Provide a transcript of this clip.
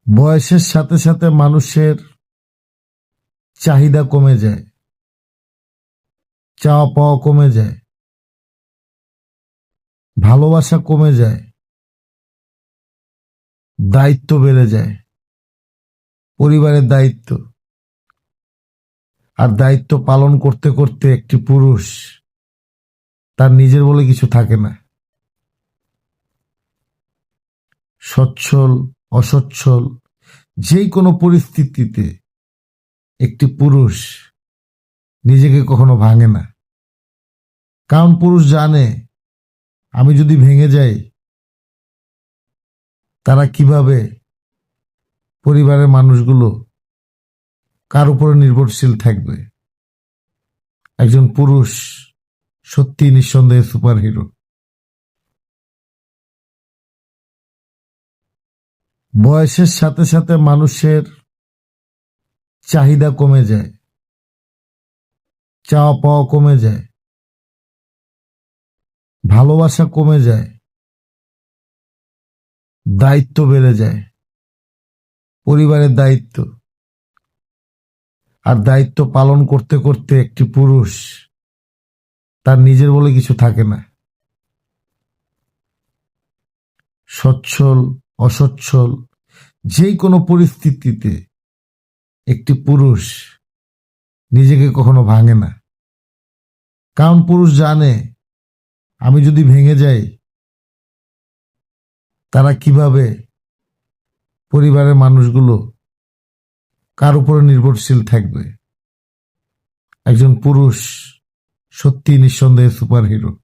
বয়সের সাথে সাথে মানুষের চাহিদা কমে যায়, চাওয়া পাওয়া কমে যায়, ভালোবাসা কমে যায়, দায়িত্ব বেড়ে যায়, পরিবারের দায়িত্ব। আর দায়িত্ব পালন করতে করতে একটি পুরুষ তার নিজের বলে কিছু থাকে না। সচ্ছল অসচ্ছল যেই কোনো পরিস্থিতিতে একটি পুরুষ নিজেকে কখনো ভাঙে না। কারণ পুরুষ জানে, আমি যদি ভেঙে যাই তারা কিভাবে পরিবারের মানুষগুলো কার উপরে নির্ভরশীল থাকবে। একজন পুরুষ সত্যি নিঃসন্দেহে সুপার হিরো। বয়সের সাথে সাথে মানুষের চাহিদা কমে যায়, চাওয়া পাওয়া কমে যায়, ভালোবাসা কমে যায়, দায়িত্ব বেড়ে যায়, পরিবারের দায়িত্ব। আর দায়িত্ব পালন করতে করতে একটি পুরুষ তার নিজের বলে কিছু থাকে না। সচ্ছল অসচ্ছল যেই কোনো পরিস্থিতিতে একটি পুরুষ নিজেকে কখনো ভাঙে না। কারণ পুরুষ জানে, আমি যদি ভেঙে যাই তারা কিভাবে পরিবারের মানুষগুলো কার উপরে নির্ভরশীল থাকবে। একজন পুরুষ সত্যি নিঃসন্দেহে সুপার হিরো।